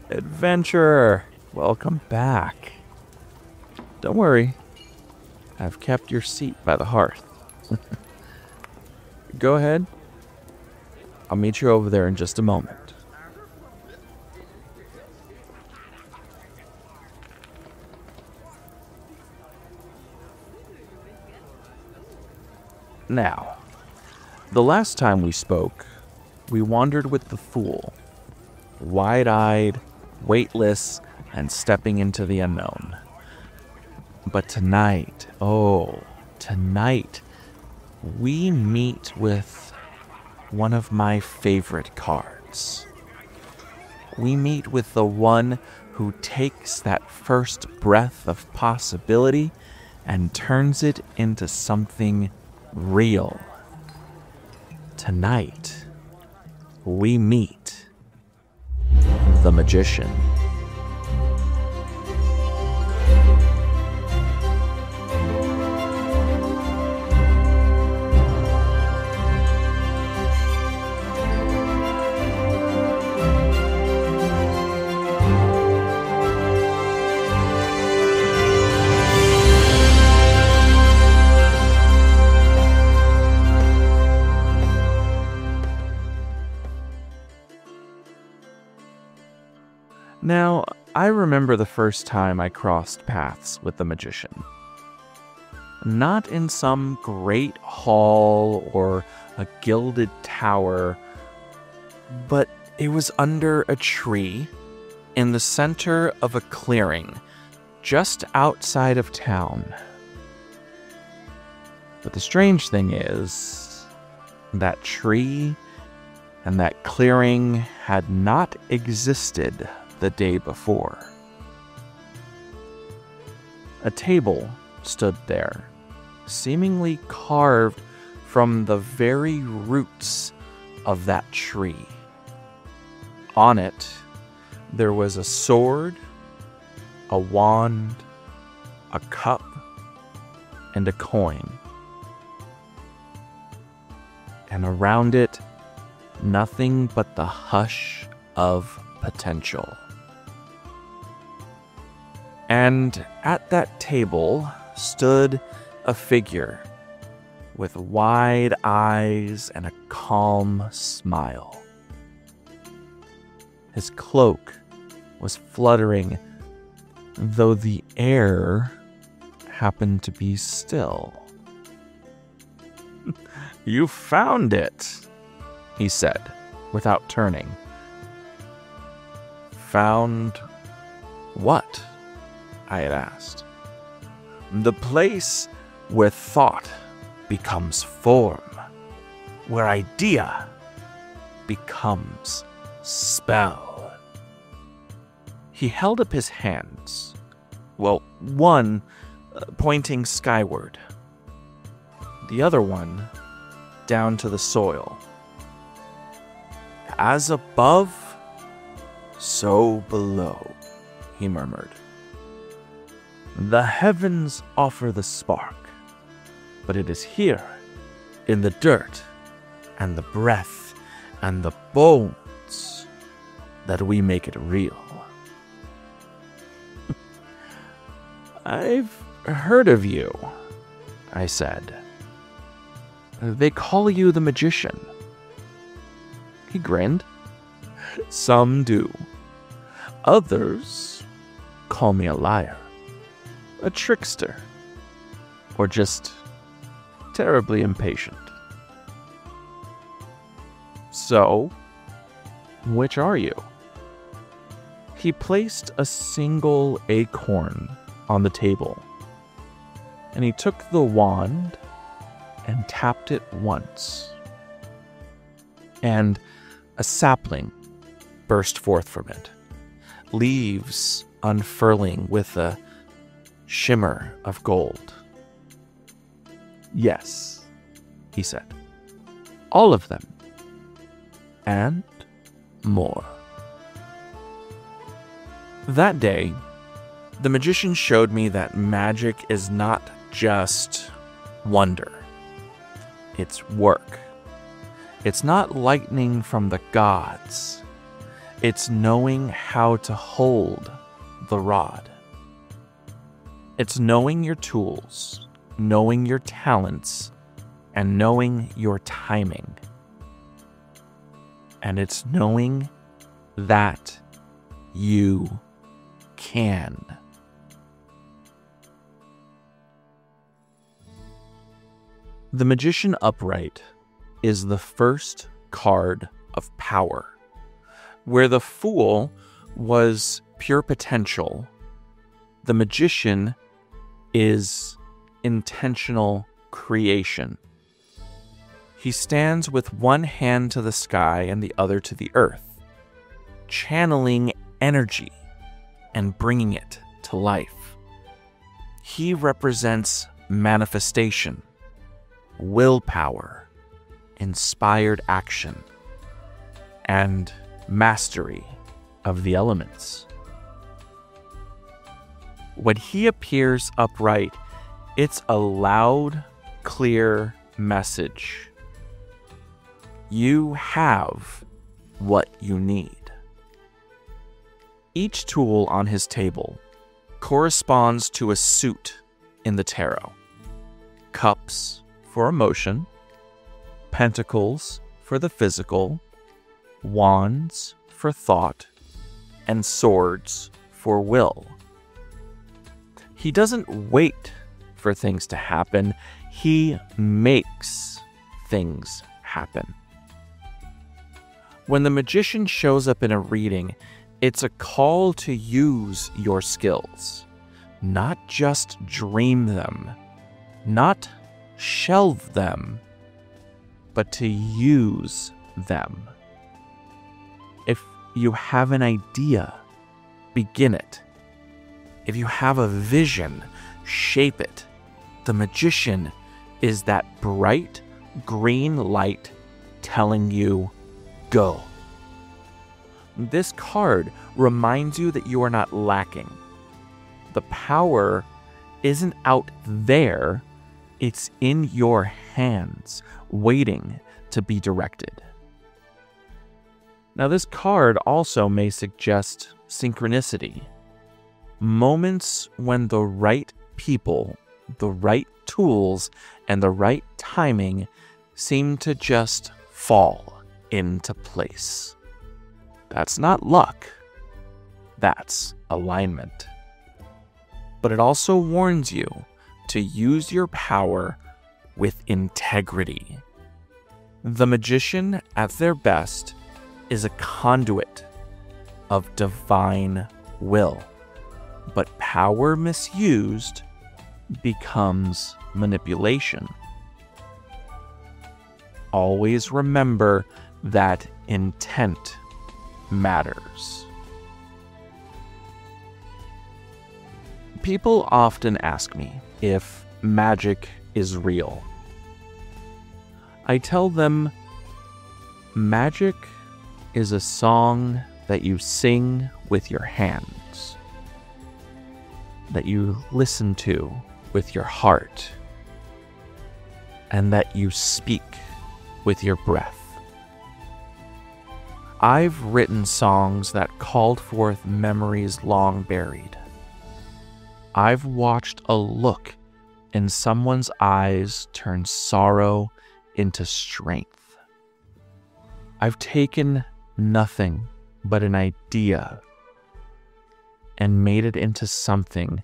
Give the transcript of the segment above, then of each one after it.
Adventurer, welcome back. Don't worry, I've kept your seat by the hearth. Go ahead. I'll meet you over there in just a moment. Now, the last time we spoke, we wandered with the fool, wide-eyed, weightless, and stepping into the unknown. But tonight, we meet with one of my favorite cards. We meet with the one who takes that first breath of possibility and turns it into something real. Tonight, we meet the magician. Now, I remember the first time I crossed paths with the magician. Not in some great hall or a gilded tower, but it was under a tree in the center of a clearing just outside of town. But the strange thing is, that tree and that clearing had not existed the day before. A table stood there, seemingly carved from the very roots of that tree. On it, there was a sword, a wand, a cup, and a coin. And around it, nothing but the hush of potential. And at that table stood a figure with wide eyes and a calm smile. His cloak was fluttering, though the air happened to be still. "You found it," he said, without turning. "Found what?" I had asked. "The place where thought becomes form, where idea becomes spell." He held up his hands, one pointing skyward, the other one down to the soil. "As above, so below," he murmured. "The heavens offer the spark, but it is here, in the dirt, and the breath, and the bones, that we make it real." "I've heard of you," I said. "They call you the magician." He grinned. "Some do. Others call me a liar, a trickster, or just terribly impatient." "So, which are you?" He placed a single acorn on the table, and he took the wand and tapped it once. And a sapling burst forth from it, leaves unfurling with a shimmer of gold. "Yes," he said, "all of them, and more." That day, the magician showed me that magic is not just wonder. It's work. It's not lightning from the gods. It's knowing how to hold the rod. It's knowing your tools, knowing your talents, and knowing your timing. And it's knowing that you can. The Magician Upright is the first card of power, where the Fool was pure potential. The Magician is intentional creation. He stands with one hand to the sky and the other to the earth, channeling energy and bringing it to life. He represents manifestation, willpower, inspired action, and mastery of the elements. When he appears upright, it's a loud, clear message. You have what you need. Each tool on his table corresponds to a suit in the tarot. Cups for emotion, pentacles for the physical, wands for thought, and swords for will. He doesn't wait for things to happen. He makes things happen. When the Magician shows up in a reading, it's a call to use your skills, not just dream them, not shelve them, but to use them. If you have an idea, begin it. If you have a vision, shape it. The Magician is that bright green light telling you, go. This card reminds you that you are not lacking. The power isn't out there, it's in your hands, waiting to be directed. Now, this card also may suggest synchronicity. Moments when the right people, the right tools, and the right timing seem to just fall into place. That's not luck. That's alignment. But it also warns you to use your power with integrity. The Magician, at their best, is a conduit of divine will. But power misused becomes manipulation. Always remember that intent matters. People often ask me if magic is real. I tell them magic is a song that you sing with your hands, that you listen to with your heart, and that you speak with your breath. I've written songs that called forth memories long buried. I've watched a look in someone's eyes turn sorrow into strength. I've taken nothing but an idea and made it into something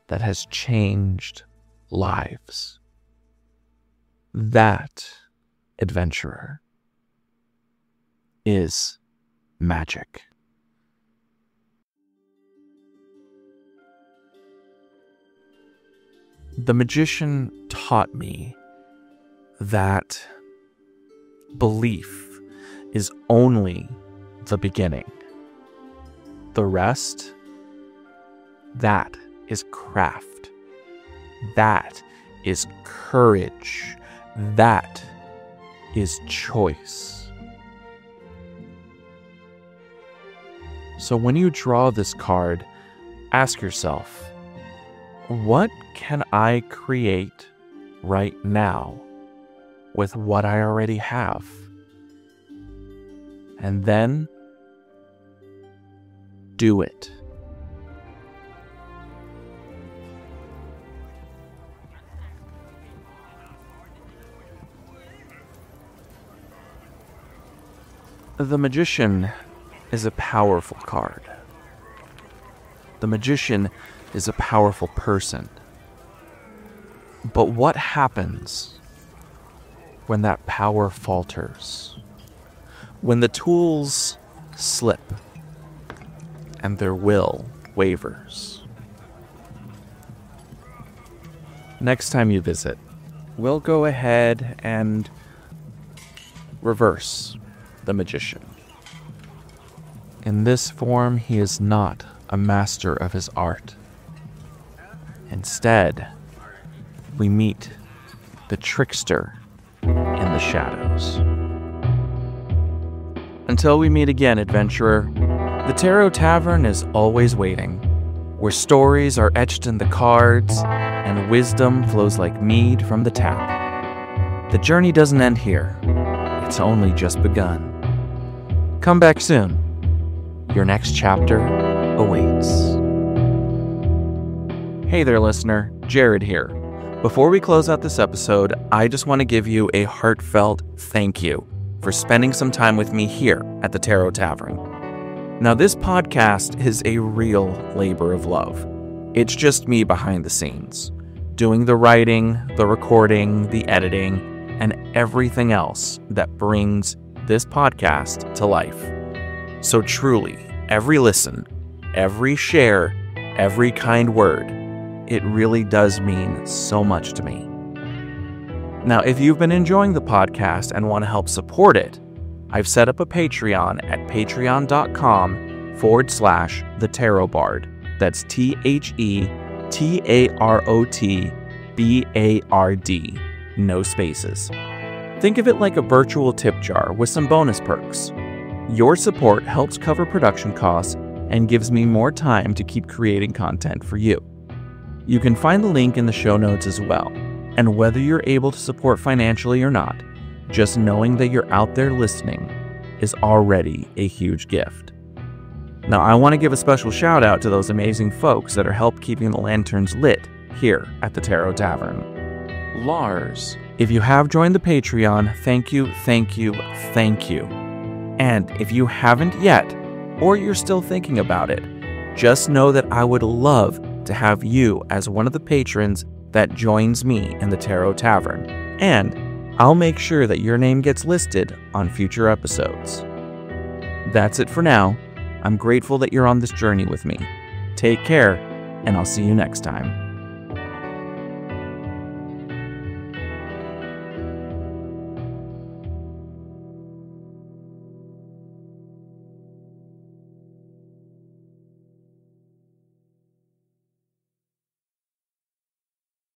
that has changed lives. That, adventurer, is magic. The Magician taught me that belief is only the beginning. The rest, that is craft. That is courage. That is choice. So when you draw this card, ask yourself, what can I create right now with what I already have? And then do it. The Magician is a powerful card. The Magician is a powerful person. But what happens when that power falters? When the tools slip and their will wavers? Next time you visit, we'll go ahead and reverse the Magician. In this form, he is not a master of his art. Instead, we meet the trickster in the shadows. Until we meet again, adventurer, the Tarot Tavern is always waiting, where stories are etched in the cards and wisdom flows like mead from the tap. The journey doesn't end here. It's only just begun. Come back soon. Your next chapter awaits. Hey there, listener. Jared here. Before we close out this episode, I just want to give you a heartfelt thank you for spending some time with me here at the Tarot Tavern. Now, this podcast is a real labor of love. It's just me behind the scenes, doing the writing, the recording, the editing, and everything else that brings this podcast to life. So truly, every listen, every share, every kind word, it really does mean so much to me. Now, if you've been enjoying the podcast and want to help support it, I've set up a Patreon at patreon.com/The Tarot Bard. That's TheTarotBard. No spaces. Think of it like a virtual tip jar with some bonus perks. Your support helps cover production costs and gives me more time to keep creating content for you. You can find the link in the show notes as well. And whether you're able to support financially or not, just knowing that you're out there listening is already a huge gift. Now, I want to give a special shout out to those amazing folks that are helping keeping the lanterns lit here at the Tarot Tavern. Lars, if you have joined the Patreon, thank you, thank you, thank you. And if you haven't yet, or you're still thinking about it, just know that I would love to have you as one of the patrons that joins me in the Tarot Tavern. And I'll make sure that your name gets listed on future episodes. That's it for now. I'm grateful that you're on this journey with me. Take care, and I'll see you next time.